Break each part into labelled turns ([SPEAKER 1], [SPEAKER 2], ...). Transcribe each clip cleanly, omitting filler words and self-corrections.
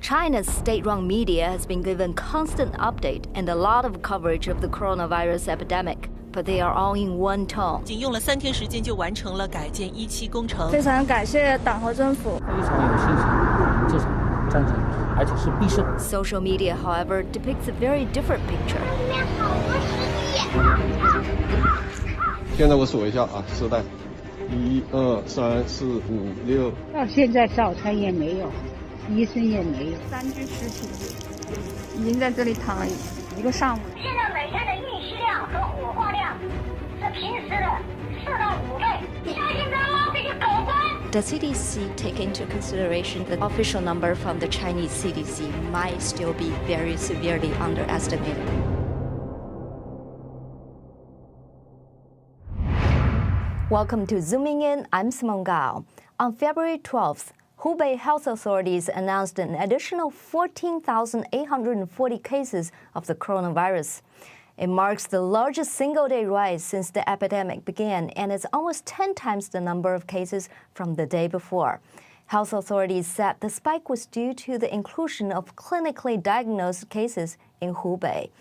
[SPEAKER 1] China's state-run media has been given constant update and a lot of coverage of the coronavirus epidemic, but they are all in one tone.
[SPEAKER 2] 仅用了3天时间就完成了改建17工程。
[SPEAKER 3] 非常感谢党和政府。
[SPEAKER 4] 非常有信心，这场战争而且是必胜。
[SPEAKER 1] Social media, however, depicts a very different picture.
[SPEAKER 5] 现在我数一下啊，时代，1、2、3、4、5、6。
[SPEAKER 6] 到现在早餐也没有，医生也没有。
[SPEAKER 3] 3具尸体已经在这里躺了一个上午。
[SPEAKER 7] 现在每天的运输量和火化量是平时的4到5倍。相信咱们这些狗官。
[SPEAKER 1] The CDC take into consideration the official number from the Chinese CDC might still be very severely underestimated. Welcome to Zooming In, I'm Simone Gao. On February 12th, Hubei health authorities announced an additional 14,840 cases of the coronavirus. It marks the largest single-day rise since the epidemic began, and it's almost 10 times the number of cases from the day before. Health authorities said the spike was due to the inclusion of clinically diagnosed cases in Hubei.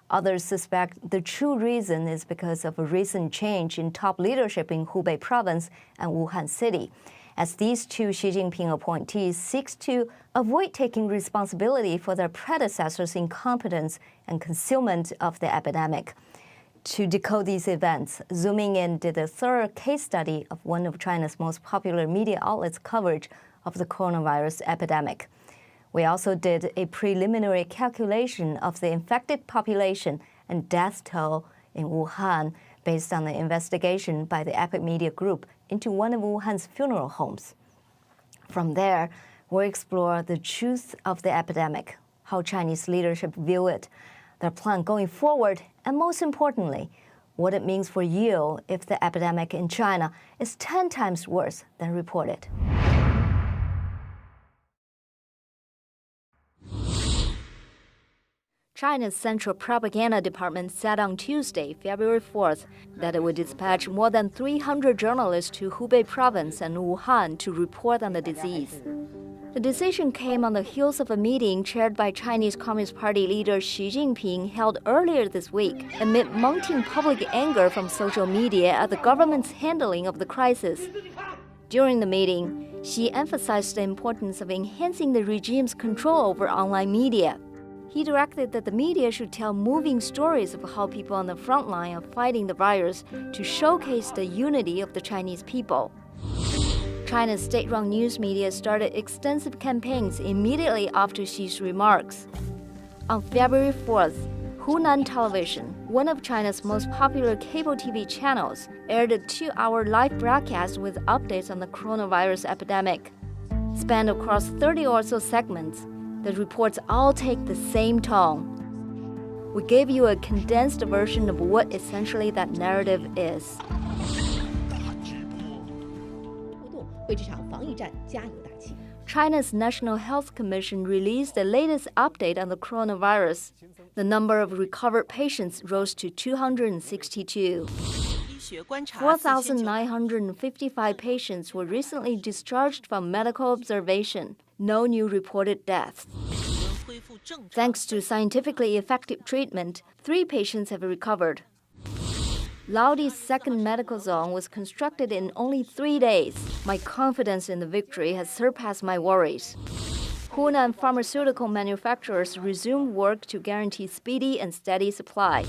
[SPEAKER 1] Others suspect the true reason is because of a recent change in top leadership in Hubei province and Wuhan city, as these two Xi Jinping appointees seek to avoid taking responsibility for their predecessors' incompetence and concealment of the epidemic. To decode these events, Zooming In did a thorough case study of one of China's most popular media outlets' coverage of the coronavirus epidemic. We also did a preliminary calculation of the infected population and death toll in Wuhan based on the investigation by the Epic Media Group into one of Wuhan's funeral homes. From there, we'll explore the truth of the epidemic, how Chinese leadership view it, their plan going forward, and most importantly, what it means for you if the epidemic in China is 10 times worse than reported. China's Central Propaganda Department said on Tuesday, February 4th, that it would dispatch more than 300 journalists to Hubei province and Wuhan to report on the disease. The decision came on the heels of a meeting chaired by Chinese Communist Party leader Xi Jinping held earlier this week amid mounting public anger from social media at the government's handling of the crisis. During the meeting, Xi emphasized the importance of enhancing the regime's control over online media. He directed that the media should tell moving stories of how people on the front line are fighting the virus to showcase the unity of the Chinese people. China's state-run news media started extensive campaigns immediately after Xi's remarks. On February 4th, Hunan Television, one of China's most popular cable TV channels, aired a 2-hour live broadcast with updates on the coronavirus epidemic. Spanned across 30 or so segments, the reports all take the same tone. We gave you a condensed version of what essentially that narrative is. China's National Health Commission released the latest update on the coronavirus. The number of recovered patients rose to 262. 4,955 patients were recently discharged from medical observation. No new reported deaths. Thanks to scientifically effective treatment, 3 patients have recovered. Laudi's second medical zone was constructed in only 3 days. My confidence in the victory has surpassed my worries. Hunan pharmaceutical manufacturers resumed work to guarantee speedy and steady supply.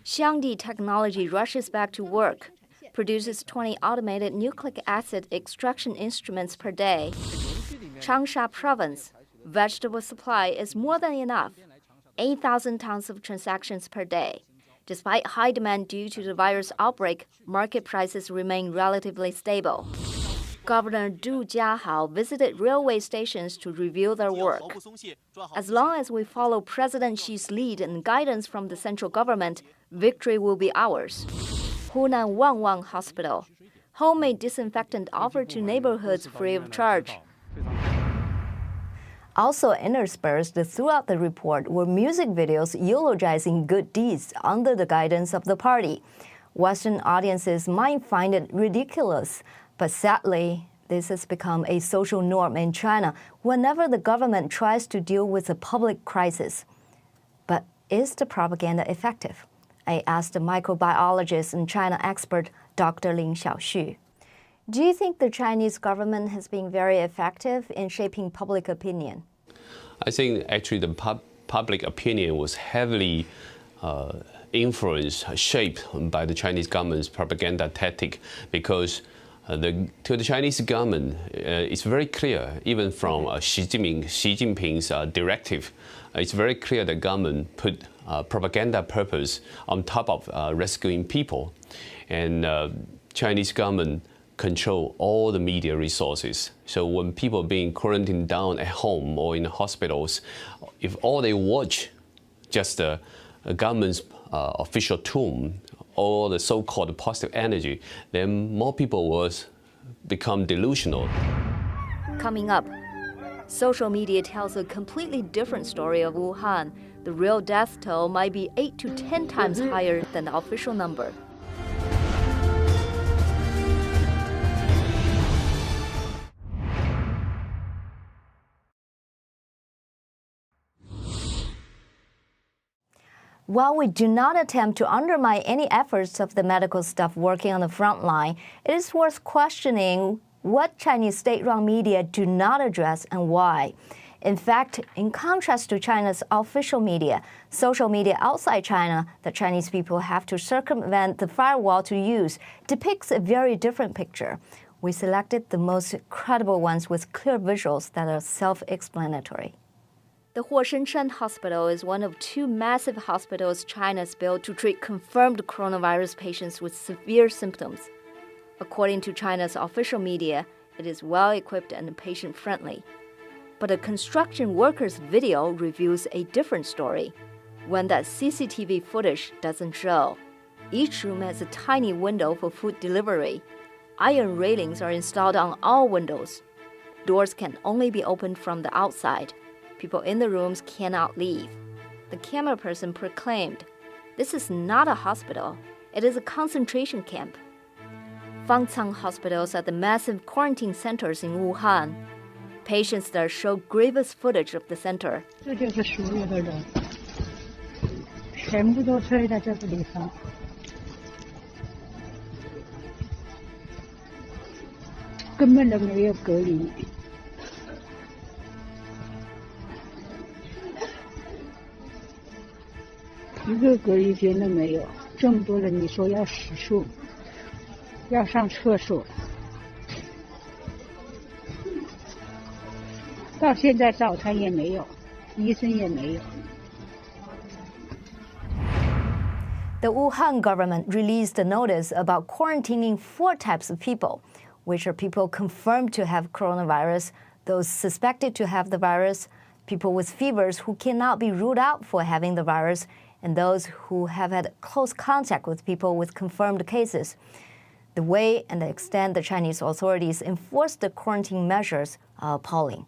[SPEAKER 1] Xiangdi Technology rushes back to work, produces 20 automated nucleic acid extraction instruments per day. Changsha Province, vegetable supply is more than enough, 8,000 tons of transactions per day. Despite high demand due to the virus outbreak, market prices remain relatively stable. Governor Du Jiahao visited railway stations to review their work. As long as we follow President Xi's lead and guidance from the central government, victory will be ours. Hunan Wangwang Hospital, homemade disinfectant offered to neighborhoods free of charge. Also interspersed throughout the report were music videos eulogizing good deeds under the guidance of the party. Western audiences might find it ridiculous, but sadly, This has become a social norm in China whenever the government tries to deal with a public crisis. But is the propaganda effective? I asked the microbiologist and China expert Dr. Lin Xiaoxu. Do you think the Chinese government has been very effective in shaping public opinion?
[SPEAKER 8] I think actually the public opinion was heavily influenced, shaped by the Chinese government's propaganda tactic, because to the Chinese government, it's very clear, even from Xi Jinping's directive, it's very clear the government put propaganda purpose on top of rescuing people. And Chinese government control all the media resources. So when people are being quarantined down at home or in hospitals, if all they watch just the government's official tone, all the so-called positive energy, then more people will become delusional.
[SPEAKER 1] Coming up, social media tells a completely different story of Wuhan. The real death toll might be 8 to 10 times higher than the official number. While we do not attempt to undermine any efforts of the medical staff working on the front line, it is worth questioning what Chinese state-run media do not address and why. In fact, in contrast to China's official media, social media outside China that Chinese people have to circumvent the firewall to use depicts a very different picture. We selected the most credible ones with clear visuals that are self-explanatory. The Huoshenshan Hospital is one of 2 massive hospitals China's built to treat confirmed coronavirus patients with severe symptoms. According to China's official media, it is well-equipped and patient-friendly. But a construction worker's video reveals a different story, one that CCTV footage doesn't show. Each room has a tiny window for food delivery. Iron railings are installed on all windows. Doors can only be opened from the outside. People in the rooms cannot leave. The camera person proclaimed, "This is not a hospital. It is a concentration camp." Fangcang hospitals are the massive quarantine centers in Wuhan. Patients there show grievous footage of the center.
[SPEAKER 6] 这就是所有的人，全部都睡在这个地方。根本都没有隔离。一个隔离间都没有，这么多人，你说要洗漱，要上厕所，到现在早餐也没有，医生也没有。
[SPEAKER 1] The Wuhan government released a notice about quarantining 4 types of people, which are people confirmed to have coronavirus, those suspected to have the virus, people with fevers who cannot be ruled out for having the virus, and those who have had close contact with people with confirmed cases. The way and the extent the Chinese authorities enforce the quarantine measures are appalling.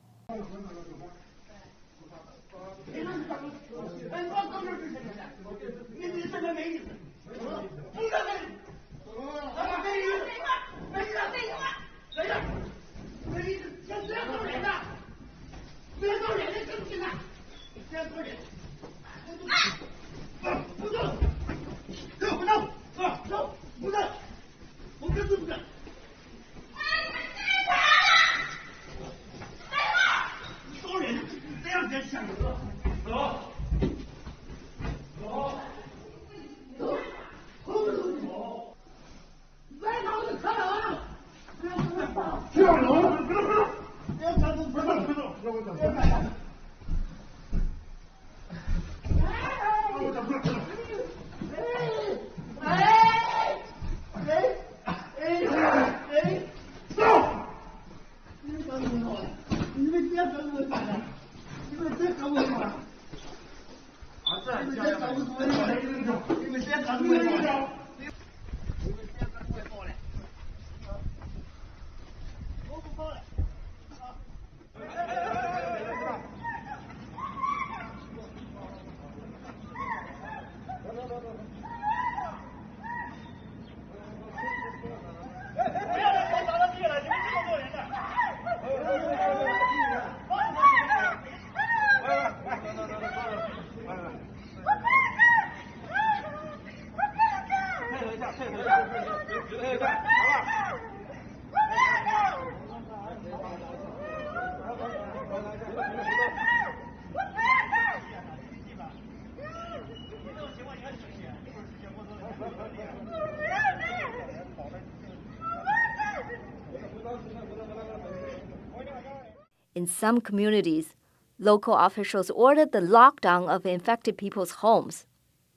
[SPEAKER 1] In some communities, local officials ordered the lockdown of infected people's homes.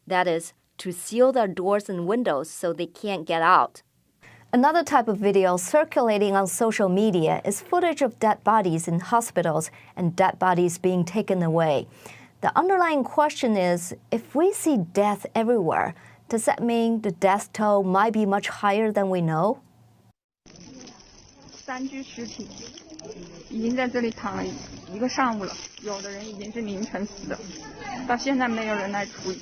[SPEAKER 1] That is, to seal their doors and windows so they can't get out. Another type of video circulating on social media is footage of dead bodies in hospitals and dead bodies being taken away. The underlying question is, if we see death everywhere, does that mean the death toll might be much higher than we know?
[SPEAKER 3] 3具尸体已经在这里躺了1个上午了，有的人已经是凌晨死的，到现在没有人来处理。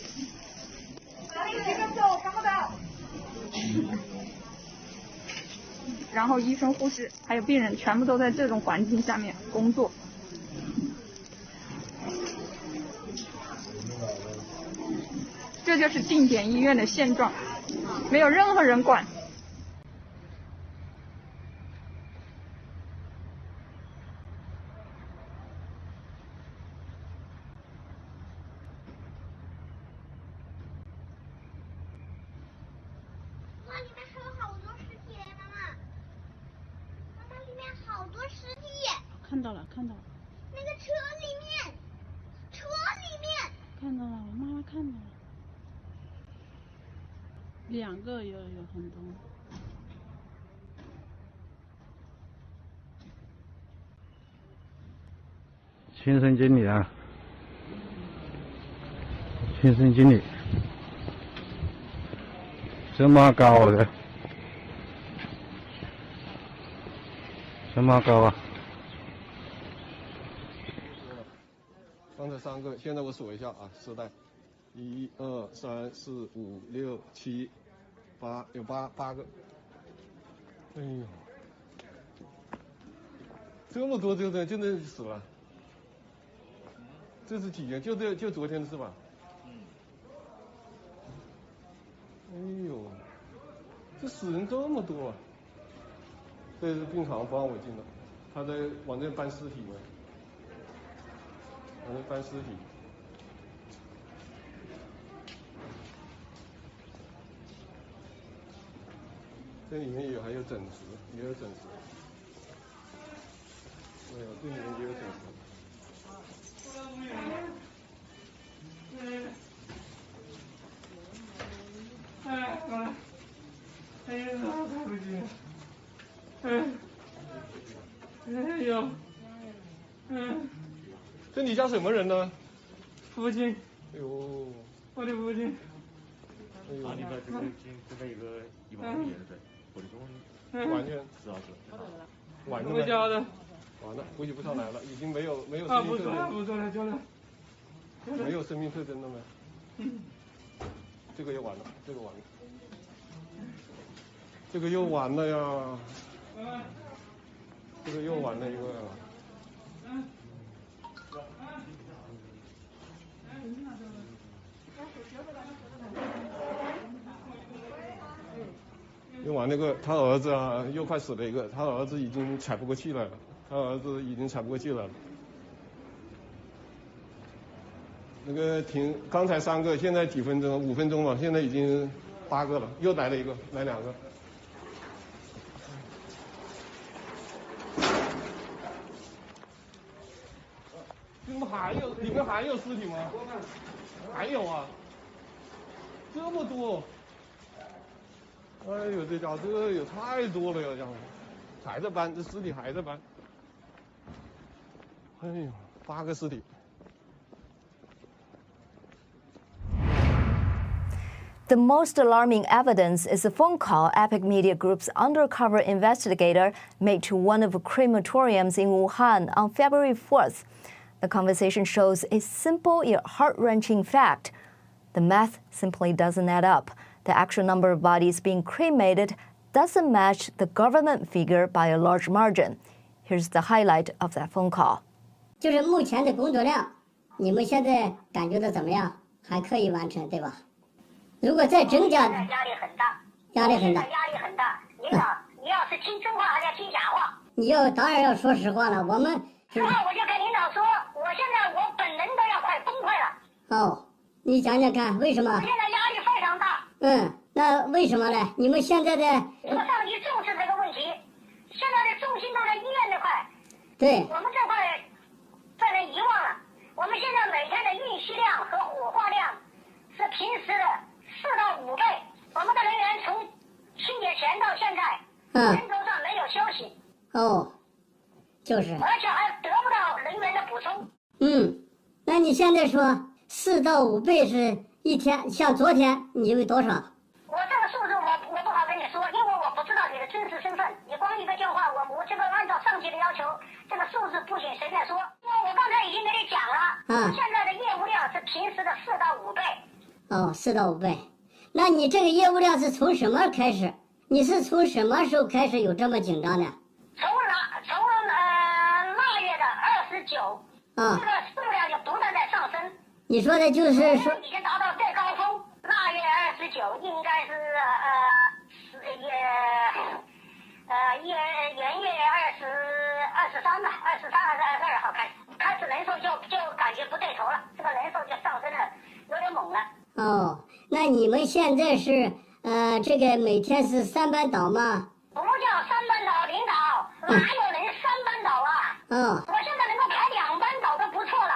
[SPEAKER 3] 然后医生、护士还有病人全部都在这种环境下面工作。这就是定点医院的现状，没有任何人管。
[SPEAKER 7] 哇，里面还有好多尸体嘞，妈妈！妈妈，里面好多尸体。
[SPEAKER 9] 看到了，看到了。
[SPEAKER 7] 那个车里面，车里面。
[SPEAKER 9] 看到了，我妈妈看到了。2个有很多。
[SPEAKER 4] 亲身经历啊，亲身经历，这么高的，这么高啊！
[SPEAKER 5] 刚才3个，现在我数一下啊，丝带，1、2、3、4、5、6、7、8，有8个。哎呦，这么多，真的死了。这是几天？就昨天是吧？哎呦，这死人这么多啊！这是病房不让我进了，他在往这搬尸体呢，往这搬尸体。这里面还有诊室，也有诊室。哎呦，这里面也有诊室。
[SPEAKER 10] 哎呀，对不起。哎呦，
[SPEAKER 5] 这你家什么人呢？
[SPEAKER 10] 父亲。
[SPEAKER 5] 哎呦，
[SPEAKER 10] 我的父亲。
[SPEAKER 5] 哎呦，
[SPEAKER 11] 啊，你们这边有个1万块钱的，我的中
[SPEAKER 5] 完全
[SPEAKER 11] 是啊是。
[SPEAKER 5] 完了
[SPEAKER 10] 我家的。
[SPEAKER 5] 完了，估计不上来了，已经没有
[SPEAKER 10] 啊，
[SPEAKER 5] 生命特征。
[SPEAKER 10] 不说了，叫了。
[SPEAKER 5] 没有生命特征了没？这个又完了，这个完了，这个又完了呀，这个又完了一个呀。又完那个，他儿子啊，又快死了一个，他儿子已经喘不过气来了，那个刚才3个，现在几分钟？5分钟了，现在已经8个了，又来了一个，来2个。怎么里面还有尸体吗？还有啊，这么多！哎呦，这家这也太多了呀，这样还在搬，这尸体还在搬。哎呦，8个尸体。
[SPEAKER 1] The most alarming evidence is a phone call Epic Media Group's undercover investigator made to one of the crematoriums in Wuhan on February 4th. The conversation shows a simple yet heart-wrenching fact. The math simply doesn't add up. The actual number of bodies being cremated doesn't match the government figure by a large margin. Here's the highlight of that phone call.
[SPEAKER 12] 就是目前的工作量，你们现在感觉到怎么样？还可以完成，对吧？如果再增加，
[SPEAKER 7] 压力很大，
[SPEAKER 12] 压力很大，
[SPEAKER 7] 压力很大。领导，你要是听真话还是听假话？
[SPEAKER 12] 你当然要说实话了。我们
[SPEAKER 7] 实话我就跟领导说，我本人都要快崩溃了。
[SPEAKER 12] 哦，你讲讲看，为什么？
[SPEAKER 7] 我现在压力非常大。
[SPEAKER 12] 那为什么呢？你们现在的
[SPEAKER 7] 我上级重视这个问题，现在的重心都在医院这块。
[SPEAKER 12] 对。
[SPEAKER 7] 我们这块平时的4到5倍。我们的人员从春节前到现在，人头上没有休息。
[SPEAKER 12] 哦，就是。
[SPEAKER 7] 而且还得不到人员的补充。
[SPEAKER 12] 那你现在说4到5倍是一天，像昨天你有多少？
[SPEAKER 7] 我这个数字我不好跟你说，因为我不知道你的真实身份。你光一个电话，我这个按照上级的要求，这个数字不许随便说。因为我刚才已经跟你讲了，现在的业务量是平时的4到5倍。
[SPEAKER 12] 哦，4到5倍。那你这个业务量是从什么开始？你是从什么时候开始有这么紧张的？
[SPEAKER 7] 从腊月的29，这个数量就不断在上升。
[SPEAKER 12] 你说的就是说
[SPEAKER 7] 已经达到最高峰，腊月29应该是元月23吧，23还是22号开始人数就感觉不对头了，这个人数就上升了，有点猛了。
[SPEAKER 12] 哦，那你们现在是这个每天是3班倒吗？
[SPEAKER 7] 不叫3班倒，领导，哪有人3班倒啊？我现在能够排2班倒都不错了。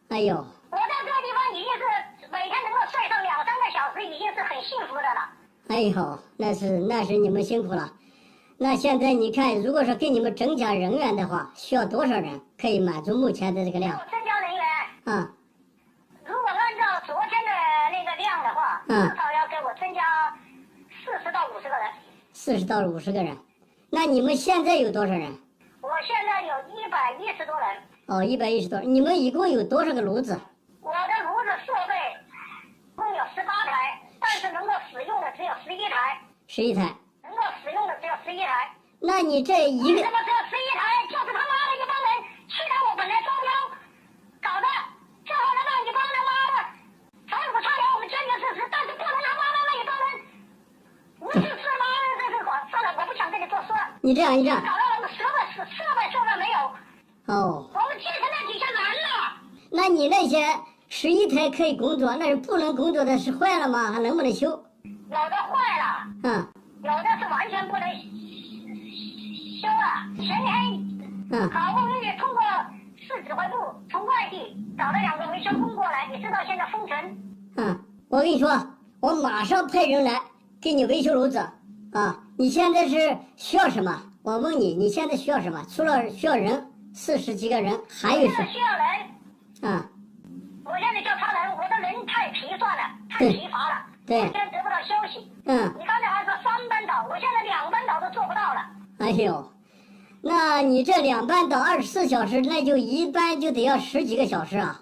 [SPEAKER 12] 哎呦，
[SPEAKER 7] 我在这个地方已经是每天能够睡上2、3个小时，已经是很幸福的了。
[SPEAKER 12] 哎呦，那是你们辛苦了。那现在你看，如果说给你们增加人员的话，需要多少人可以满足目前的这个量？
[SPEAKER 7] 增加人员。如果按照昨天的那个量的话，至少要给我增加40到50个人。40到
[SPEAKER 12] 50个人，那你们现在有多少人？
[SPEAKER 7] 我现在有110多人。
[SPEAKER 12] 哦，110多人。你们一共有多少个炉子？
[SPEAKER 7] 我的炉子设备共有18台，但是能够使用的只有11台。
[SPEAKER 12] 11台。
[SPEAKER 7] 能够使用的只有11台。
[SPEAKER 12] 那你这一个？
[SPEAKER 7] 为什么只有11台？就是他妈的一帮人去年我本来招标搞的，最后呢让一帮他妈的反腐差点我们坚决支持，但是不能他妈的那一帮人无视是妈的这是算了，我不想跟你多说了。
[SPEAKER 12] 你这样，
[SPEAKER 7] 搞到我们设备没有。
[SPEAKER 12] 哦。
[SPEAKER 7] 我们基层那底下难了。
[SPEAKER 12] 那你那些11台可以工作，那是不能工作的是坏了吗？还能不能修？
[SPEAKER 7] 有的坏了。有的是完全不能修了。前天好不容易通过市指挥部从外地找了2个维修工过来，你知道现在封城。
[SPEAKER 12] 我跟你说，我马上派人来给你维修炉子啊！你现在是需要什么？我问你，你现在需要什么？除了需要人40几个人，还有什么？
[SPEAKER 7] 需要人。我现在叫他人，我的人太疲倦了，太疲乏了。
[SPEAKER 12] 对。
[SPEAKER 7] 完全得不到休息。你刚才还说3班倒，我现在2班倒都做不到了。
[SPEAKER 12] 哎呦，那你这2班倒24小时，那就一班就得要10几个小时啊！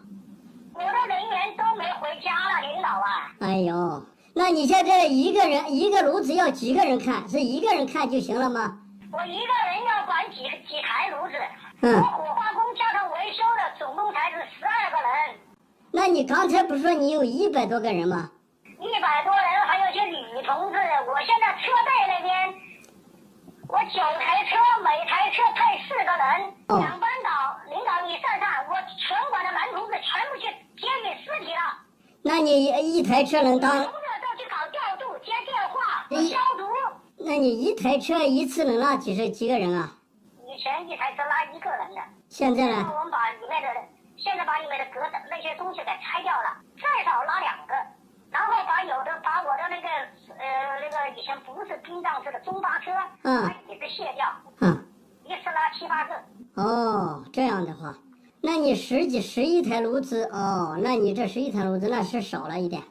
[SPEAKER 7] 我的人员都没回家了，领导啊！
[SPEAKER 12] 哎呦，那你现在一个人一个炉子要几个人看？是一个人看就行了吗？
[SPEAKER 7] 我一个人要管几台炉子。我火化工加上维修的总共才是12个人。
[SPEAKER 12] 那你刚才不是说你有100多个人吗
[SPEAKER 7] ？100多人，还有些女同志。我现在车队那边，我9台车，每台车配4个人，2班倒。领导你算算，我全管的男同志全部去接运尸体了。
[SPEAKER 12] 那你一台车能当？
[SPEAKER 7] 同志都去搞调度、接电话、消毒。
[SPEAKER 12] 那你一台车一次能拉几个人啊？
[SPEAKER 7] 以前一台车拉1个人的。
[SPEAKER 12] 现在呢？
[SPEAKER 7] 我们现在把里面的隔的那些东西给拆掉了，最少拉2个。然后把我的那个以前不是殡葬车的中巴车，把椅子卸掉，一次拉7、8个。
[SPEAKER 12] 哦，这样的话，那你11台炉子哦，那你这11台炉子那是少了一点。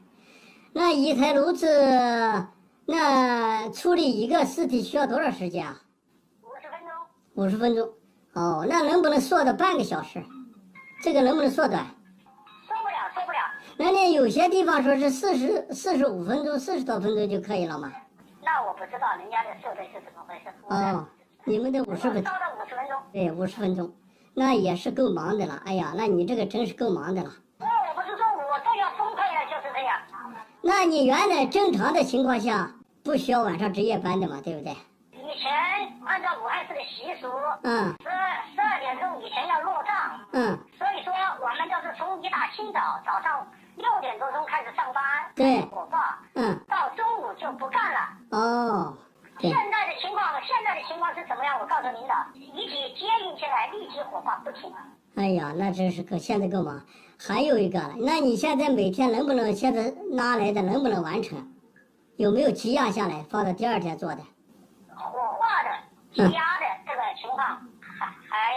[SPEAKER 12] 那1台炉子，那处理一个尸体需要多少时间啊？50分钟。50分钟，哦，那能不能缩到半个小时？这个能不能缩短？
[SPEAKER 7] 缩不了。
[SPEAKER 12] 那你有些地方说是45分钟，40多分钟就可以了吗？
[SPEAKER 7] 那我不知道人家的设备是怎么回事。
[SPEAKER 12] 哦，你们的50分钟。
[SPEAKER 7] 烧到50分钟。
[SPEAKER 12] 对，50分钟，那也是够忙的了。哎呀，那你这个真是够忙的了。
[SPEAKER 7] 我不是说我都要崩溃了，就是这样。
[SPEAKER 12] 那你原来正常的情况下不需要晚上值夜班的嘛，对不对？
[SPEAKER 7] 以前按照武汉市的习俗，12点钟以前要落帐。所以说我们就是从一大清早上6点多钟开始上班，
[SPEAKER 12] 对，
[SPEAKER 7] 火化，到中午就不干了。
[SPEAKER 12] 哦，对。
[SPEAKER 7] 现在的情况是怎么样？我告诉领导，遗体接运起来立即火化不停。
[SPEAKER 12] 哎呀，那真是现在更忙。还有一个，那你现在每天能不能现在拉来的能不能完成？有没有积压下来放到第二天做的？
[SPEAKER 7] 火化的、积压的这个情况还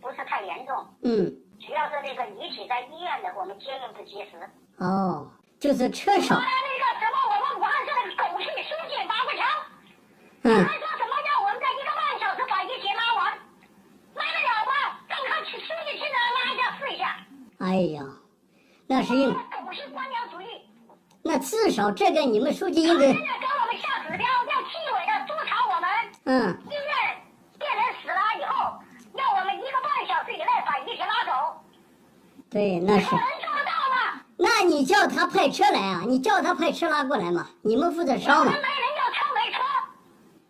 [SPEAKER 7] 不是太严重。主要是那个遗体在医院的，我们接应不及时。
[SPEAKER 12] 哦，就是车少。
[SPEAKER 7] 后来那个什么，我们武汉市的狗屁书记马步强，还说什么让我们在1个半小时把遗体拉完，拉得了吗？让他书记去那拉一下试一下。
[SPEAKER 12] 哎呀，那是因
[SPEAKER 7] 狗屁官僚主义。
[SPEAKER 12] 那至少这个你们书记应该。
[SPEAKER 7] 现在给我们下指标，让纪委的督查我们。医院病人死了以后，要我们1个半小时以内把遗体拉走。
[SPEAKER 12] 对，那是。
[SPEAKER 7] 能做得到吗？
[SPEAKER 12] 那你叫他派车来啊！你叫他派车拉过来嘛，你们负责烧嘛。
[SPEAKER 7] 我们没人要车没车。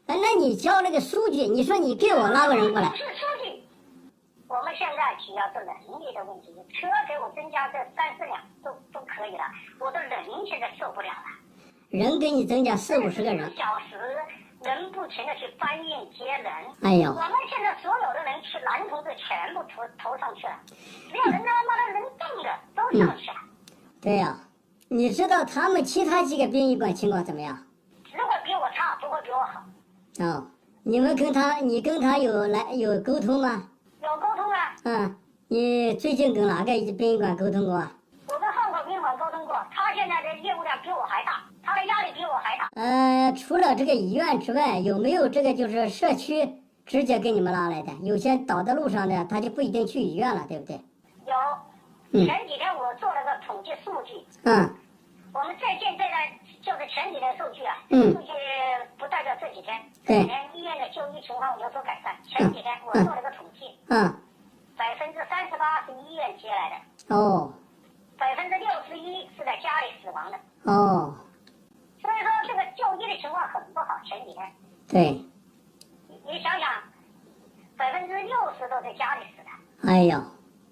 [SPEAKER 12] 那你叫那个书记，你说你给我拉个人过来。
[SPEAKER 7] 是书记。我们现在主要是人力的问题，车给我增加这3、4辆都可以了，我的人现在受不了了。
[SPEAKER 12] 人给你增加40、50个人。
[SPEAKER 7] 1小时，人不停的去搬运接人。
[SPEAKER 12] 哎呦！
[SPEAKER 7] 我们现在所有的人去男同志全部投上去了，只要人他妈的人动的都上去了。
[SPEAKER 12] 对呀，你知道他们其他几个殡仪馆情况怎么样？
[SPEAKER 7] 只会比我差，不会比我好。
[SPEAKER 12] 哦，你跟他有沟通吗？
[SPEAKER 7] 有沟通啊。
[SPEAKER 12] 你最近跟哪个殡仪馆沟通过啊？
[SPEAKER 7] 我跟汉口殡仪馆沟通过，他现在的业务量比我还大，他的压力比我还大。
[SPEAKER 12] 除了这个医院之外，有没有这个就是社区直接给你们拉来的？有些倒在路上的，他就不一定去医院了，对不对？
[SPEAKER 7] 有。前几天我做了个统计数据。我们最近这个就是前几天数据啊。数据不代表这几天。这几天医院的就医情况有所改善。前几天我做了个统计。38%是医院接来的。61%是在家里死亡的。所以说这个就医的情况很不好，前几天。
[SPEAKER 12] 对。
[SPEAKER 7] 你想想，60%都在家里死的。
[SPEAKER 12] 哎呀。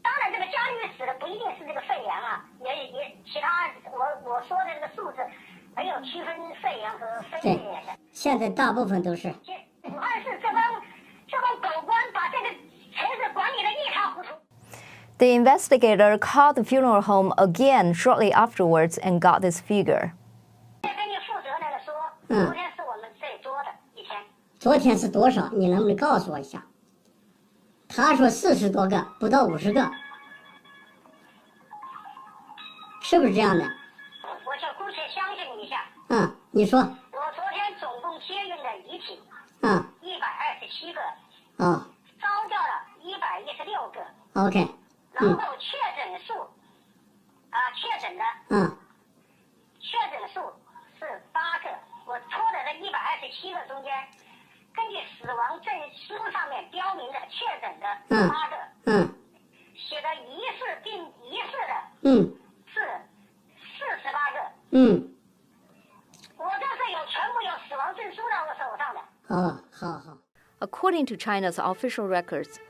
[SPEAKER 7] 当然，这个家里死的不一定是这个肺炎啊，也其他我说的这个数字没有区分肺炎和非肺炎的。
[SPEAKER 12] 现在大部分都是。
[SPEAKER 7] 武汉市这帮狗官把这个城市管理的一塌糊涂。
[SPEAKER 1] The investigator called the funeral home again shortly afterwards and got this figure.
[SPEAKER 7] 跟你负责任的说，昨天是我们最多的一天。
[SPEAKER 12] 昨天是多少？你能不能告诉我一下？他说40多个，不到50个，是不是这样的？
[SPEAKER 7] 我就姑且相信你一下。
[SPEAKER 12] 你说。
[SPEAKER 7] 我昨天总共接运的遗体，127个。烧掉了116个。
[SPEAKER 12] OK。
[SPEAKER 7] 然后确诊数，确诊数是8个。我戳的这127个中间，根据死亡证书上面标明的确诊的8个，写的疑似的，是48个。我这是全部有死亡证书在我手上的。
[SPEAKER 12] 好。
[SPEAKER 1] According to China's official records,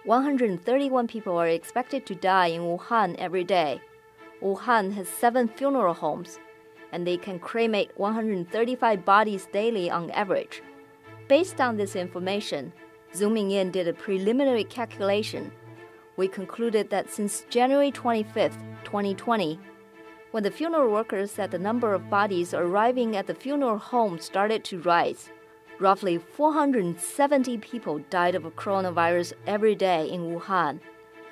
[SPEAKER 1] 131 people are expected to die in Wuhan every day. Wuhan has 7 funeral homes, and they can cremate 135 bodies daily on average. Based on this information, Zooming In did a preliminary calculation. We concluded that since January 25th, 2020, when the funeral workers said the number of bodies arriving at the funeral home started to rise, roughly 470 people died of coronavirus every day in Wuhan.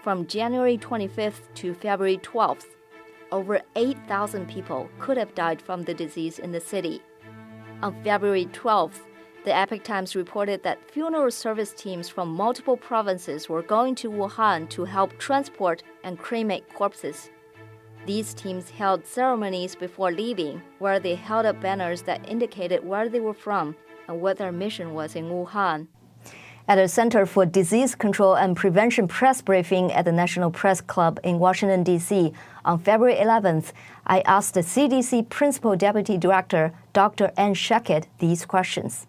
[SPEAKER 1] From January 25th to February 12th, over 8,000 people could have died from the disease in the city. On February 12th, the Epoch Times reported that funeral service teams from multiple provinces were going to Wuhan to help transport and cremate corpses. These teams held ceremonies before leaving, where they held up banners that indicated where they were from and what their mission was in Wuhan. At the Center for Disease Control and Prevention press briefing at the National Press Club in Washington, D.C. on February 11th, I asked the CDC Principal Deputy Director, Dr. Anne Shackett, these questions.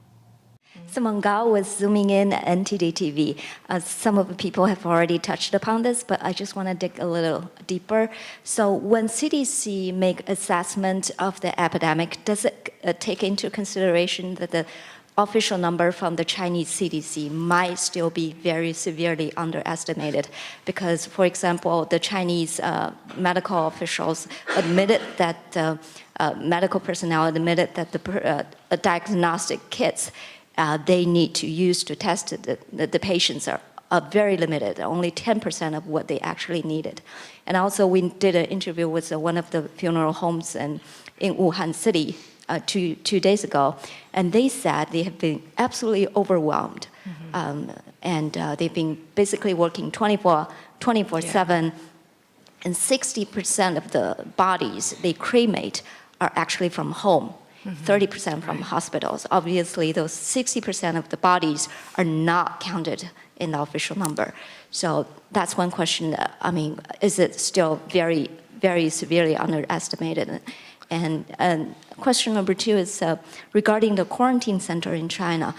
[SPEAKER 1] Simon Gao with Zooming In NTD TV. Some of the people have already touched upon this, but I just want to dig a little deeper. So when CDC make assessment of the epidemic, does it take into consideration that the
[SPEAKER 13] official number from the Chinese CDC might still be very severely underestimated because, for example, the Chinese medical officials admitted that medical personnel admitted that the diagnostic kits they need to use to test the patients are very limited, only 10% of what they actually needed. And also we did an interview with one of the funeral homes in Wuhan City two days ago, and they said they have been absolutely overwhelmed. And they've been basically working 24/7, and 60% of the bodies they cremate are actually from home. 30% from hospitals. Obviously, those 60% of the bodies are not counted in the official number. So that's one question. I mean, is it still very, very severely underestimated? And question number two is regarding the quarantine center in China.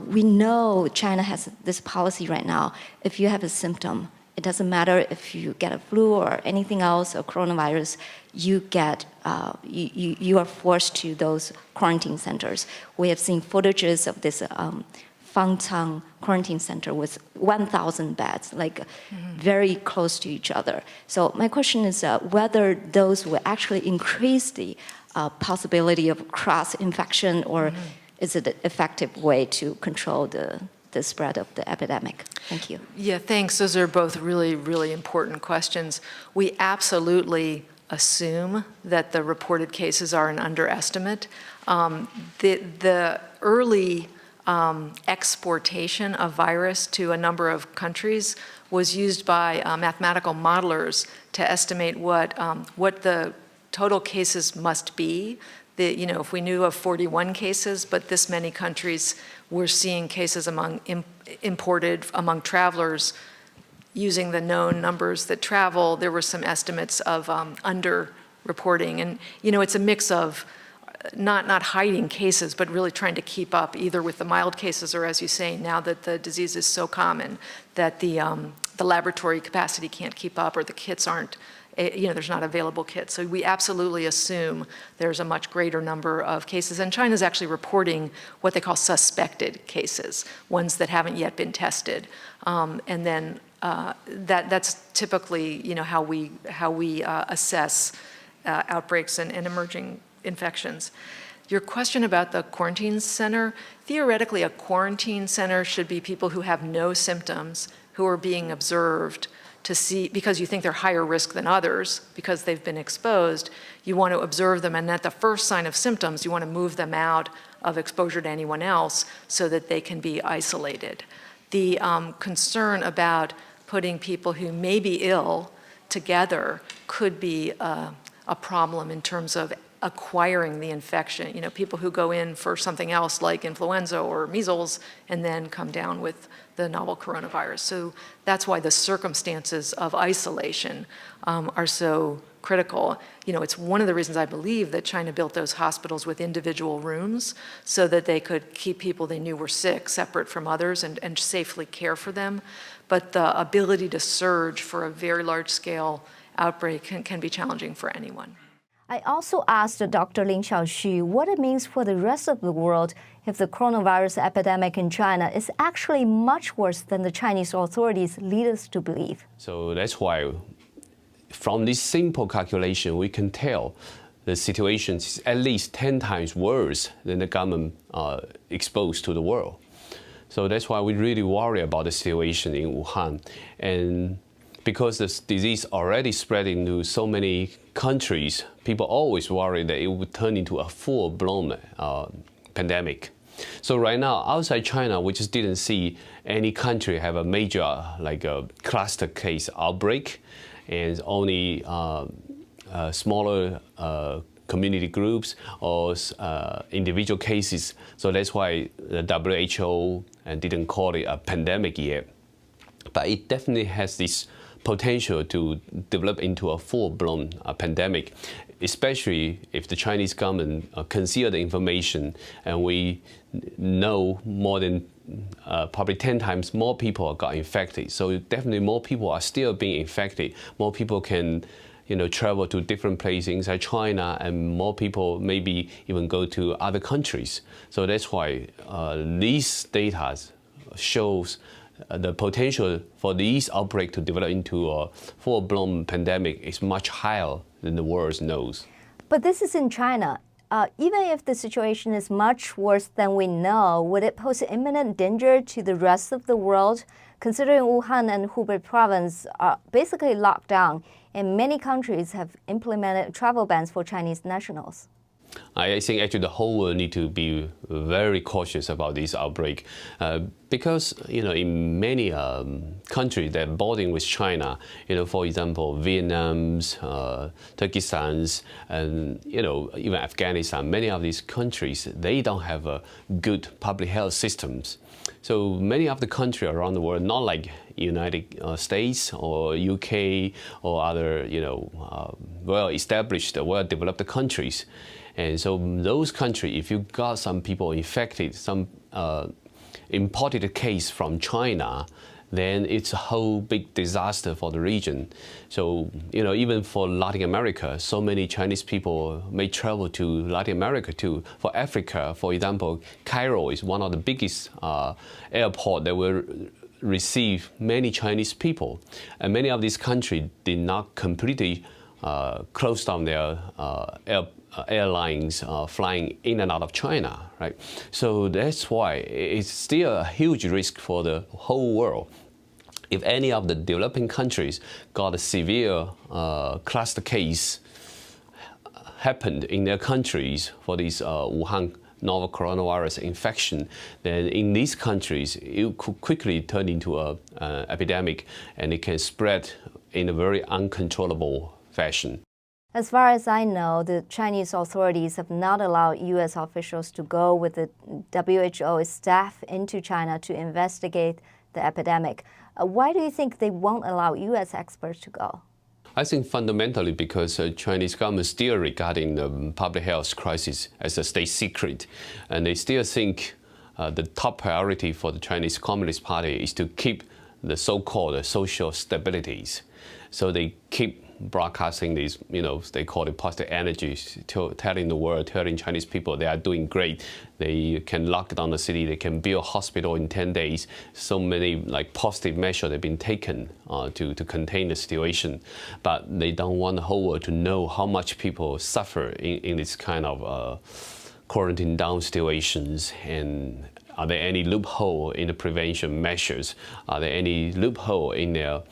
[SPEAKER 13] We know China has this policy right now. If you have a symptom, it doesn't matter if you get a flu or anything else or coronavirus, you are forced to those quarantine centers. We have seen footages of this Fangchang quarantine center with 1,000 beds, like very close to each other. So my question is whether those will actually increase the possibility of cross-infection, or is it an effective way to control the spread of the epidemic? Thank you.
[SPEAKER 14] Yeah, thanks. Those are both really, really important questions. We absolutely assume that the reported cases are an underestimate. The early exportation of virus to a number of countries was used by mathematical modelers to estimate what the total cases must be. If we knew of 41 cases, but this many countries were seeing cases imported among travelers using the known numbers that travel, there were some estimates of under-reporting. And, it's a mix of not hiding cases, but really trying to keep up either with the mild cases or, as you say, now that the disease is so common that the laboratory capacity can't keep up or the kits aren't, there's not available kits. So we absolutely assume there's a much greater number of cases. And China's actually reporting what they call suspected cases, ones that haven't yet been tested. And then that's typically, how we assess outbreaks and emerging infections. Your question about the quarantine center, theoretically a quarantine center should be people who have no symptoms, who are being observed to see, because you think they're higher risk than others because they've been exposed, you want to observe them, and at the first sign of symptoms, you want to move them out of exposure to anyone else so that they can be isolated. The concern about putting people who may be ill together could be a problem in terms of acquiring the infection. People who go in for something else like influenza or measles and then come down with the novel coronavirus. So that's why the circumstances of isolation are so critical. It's one of the reasons I believe that China built those hospitals with individual rooms so that they could keep people they knew were sick separate from others and safely care for them. But the ability to surge for a very large-scale outbreak can be challenging for anyone.
[SPEAKER 1] I also asked Dr. Lin Xiaoxu what it means for the rest of the world if the coronavirus epidemic in China is actually much worse than the Chinese authorities lead us to believe.
[SPEAKER 8] So that's why, from this simple calculation, we can tell the situation is at least 10 times worse than the government exposed to the world. So that's why we really worry about the situation in Wuhan. And because this disease already spreading to so many countries, people always worry that it would turn into a full-blown pandemic. So right now, outside China, we just didn't see any country have a major, a cluster case outbreak, and only smaller community groups or individual cases. So that's why the WHO didn't call it a pandemic yet. But it definitely has this potential to develop into a full-blown pandemic, especially if the Chinese government conceal the information and we know more than probably 10 times more people got infected. So definitely more people are still being infected. More people can travel to different places inside China, and more people maybe even go to other countries. So that's why these data shows the potential for these outbreak to develop into a full-blown pandemic is much higher than the world knows.
[SPEAKER 1] But this is in China. Even if the situation is much worse than we know, would it pose imminent danger to the rest of the world, considering Wuhan and Hubei province are basically locked down, and many countries have implemented travel bans for Chinese nationals?
[SPEAKER 8] I think actually the whole world need to be very cautious about this outbreak because in many countries that are bordering with China, for example, Vietnam's, Turkey's, and even Afghanistan, many of these countries, they don't have a good public health systems. So many of the countries around the world, not like United States or UK or other well-established, well-developed countries. And so those countries, if you got some people infected, some imported case from China, then it's a whole big disaster for the region. So, even for Latin America, so many Chinese people may travel to Latin America too. For Africa, for example, Cairo is one of the biggest airports that will receive many Chinese people. And many of these countries did not completely close down their airlines flying in and out of China, right? So that's why it's still a huge risk for the whole world. If any of the developing countries got a severe cluster case happened in their countries for this Wuhan novel coronavirus infection, then in these countries it could quickly turn into an epidemic, and it can spread in a very uncontrollable fashion.
[SPEAKER 1] As far as I know, the Chinese authorities have not allowed U.S. officials to go with the WHO staff into China to investigate the epidemic. Why do you think they won't allow U.S. experts to go?
[SPEAKER 8] I think fundamentally because Chinese government still regarding the public health crisis as a state secret, and they still think the top priority for the Chinese Communist Party is to keep the so-called social stabilities. So they keep broadcasting these, they call it positive energies, telling the world, telling Chinese people they are doing great. They can lock down the city, they can build a hospital in 10 days. So many positive measures have been taken to contain the situation. But they don't want the whole world to know how much people suffer in this kind of quarantine down situations. And are there any loophole in the prevention measures? Are there any loophole in their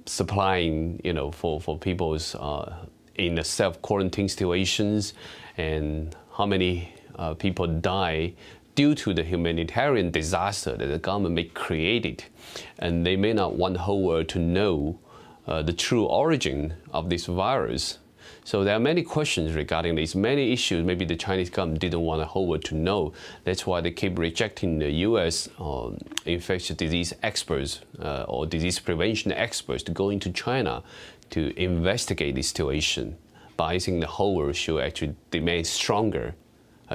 [SPEAKER 8] supplying, for people's in the self-quarantine situations, and how many people die due to the humanitarian disaster that the government may created, and they may not want the whole world to know the true origin of this virus. So there are many questions regarding these, many issues maybe the Chinese government didn't want the whole world to know. That's why they keep rejecting the U.S. Infectious disease experts or disease prevention experts to go into China to investigate this situation. But I think the whole world should actually demand stronger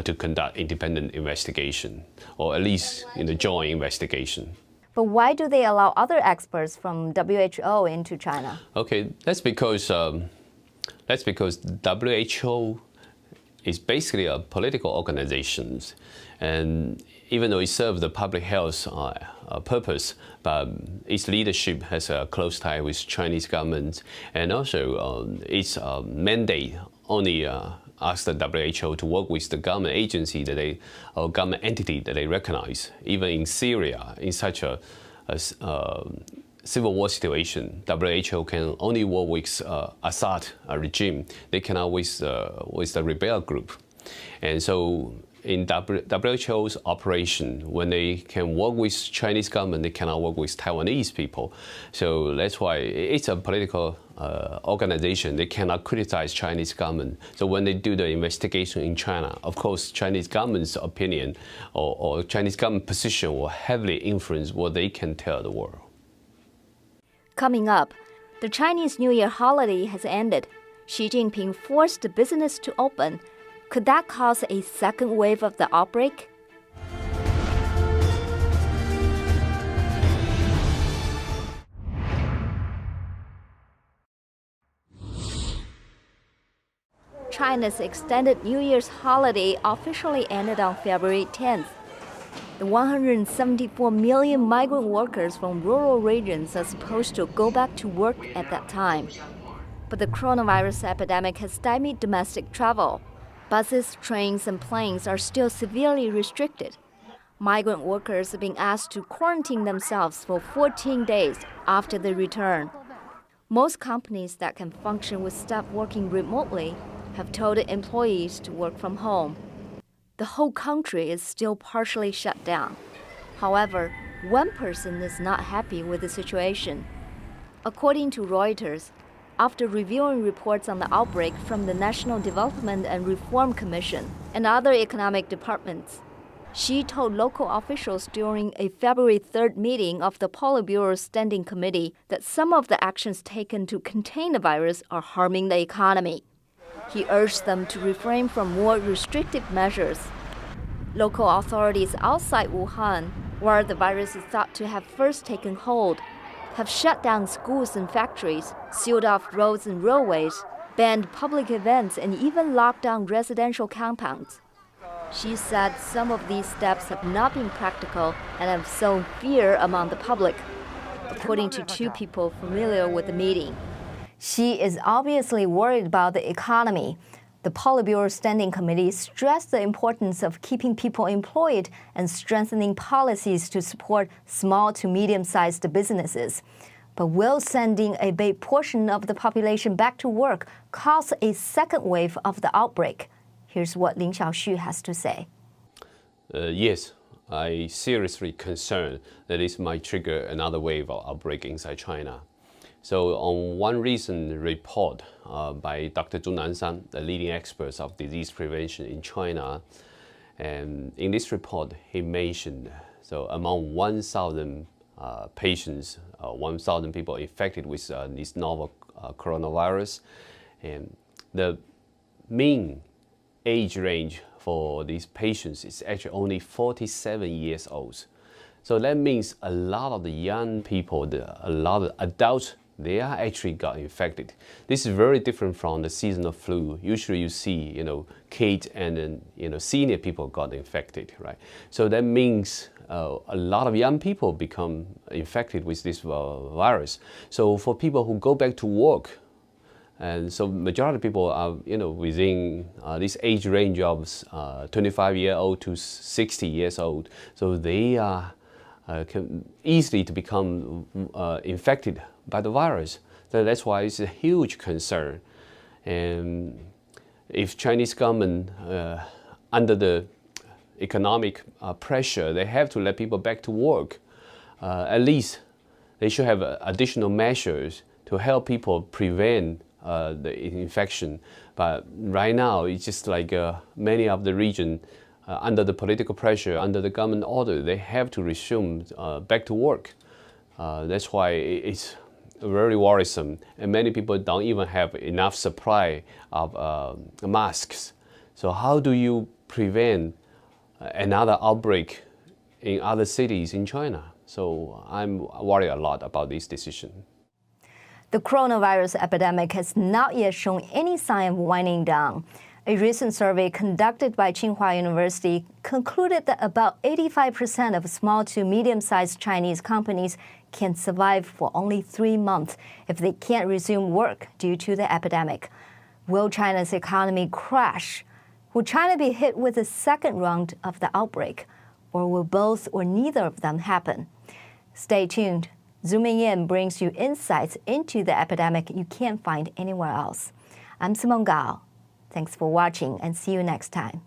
[SPEAKER 8] to conduct independent investigation, or at least joint investigation.
[SPEAKER 1] But why do they allow other experts from WHO into China?
[SPEAKER 8] Okay, that's because WHO is basically a political organization, and even though it serves the public health purpose, but its leadership has a close tie with Chinese government, and also its mandate only asks the WHO to work with the government agency or government entity that they recognize. Even in Syria, in such a civil war situation, WHO can only work with Assad regime. They cannot with the rebel group. And so in WHO's operation, when they can work with Chinese government, they cannot work with Taiwanese people. So that's why it's a political organization. They cannot criticize Chinese government. So when they do the investigation in China, of course, Chinese government's opinion or Chinese government position will heavily influence what they can tell the world.
[SPEAKER 1] Coming up, the Chinese New Year holiday has ended. Xi Jinping forced the business to open. Could that cause a second wave of the outbreak? China's extended New Year's holiday officially ended on February 10th. The 174 million migrant workers from rural regions are supposed to go back to work at that time. But the coronavirus epidemic has stymied domestic travel. Buses, trains, and planes are still severely restricted. Migrant workers are being asked to quarantine themselves for 14 days after they return. Most companies that can function with staff working remotely have told employees to work from home. The whole country is still partially shut down. However, one person is not happy with the situation. According to Reuters, after reviewing reports on the outbreak from the National Development and Reform Commission and other economic departments, Xi told local officials during a February 3rd meeting of the Politburo Standing Committee that some of the actions taken to contain the virus are harming the economy. He urged them to refrain from more restrictive measures. Local authorities outside Wuhan, where the virus is thought to have first taken hold, have shut down schools and factories, sealed off roads and railways, banned public events, and even locked down residential compounds. She said some of these steps have not been practical and have sown fear among the public, according to two people familiar with the meeting. Xi is obviously worried about the economy. The Politburo Standing Committee stressed the importance of keeping people employed and strengthening policies to support small to medium-sized businesses. But will sending a big portion of the population back to work cause a second wave of the outbreak? Here's what Lin Xiaoxu has to say.
[SPEAKER 8] Yes, I seriously concerned that this might trigger another wave of outbreak inside China. So on one recent report by Dr. Zhu Nanshan, the leading expert of disease prevention in China, and in this report he mentioned, so among 1,000 patients, 1,000 people infected with this novel coronavirus, and the mean age range for these patients is actually only 47 years old. So that means a lot of the young people, a lot of adults, they are actually got infected. This is very different from the seasonal flu. Usually you see, kids and then, senior people got infected, right? So that means a lot of young people become infected with this virus. So for people who go back to work, and so majority of people are, within this age range of 25-year-old to 60 years old. So they are can easily to become infected by the virus. So that's why it's a huge concern. And if Chinese government, under the economic pressure, they have to let people back to work, at least they should have additional measures to help people prevent the infection. But right now, it's just like many of the region, under the political pressure, under the government order, they have to resume back to work. That's why it's very worrisome, and many people don't even have enough supply of masks. So how do you prevent another outbreak in other cities in China? So I'm worried a lot about this decision.
[SPEAKER 1] The coronavirus epidemic has not yet shown any sign of winding down. A recent survey conducted by Tsinghua University concluded that about 85% of small to medium-sized Chinese companies can survive for only 3 months if they can't resume work due to the epidemic. Will China's economy crash? Will China be hit with a second round of the outbreak? Or will both or neither of them happen? Stay tuned. Zooming In brings you insights into the epidemic you can't find anywhere else. I'm Simone Gao. Thanks for watching and see you next time.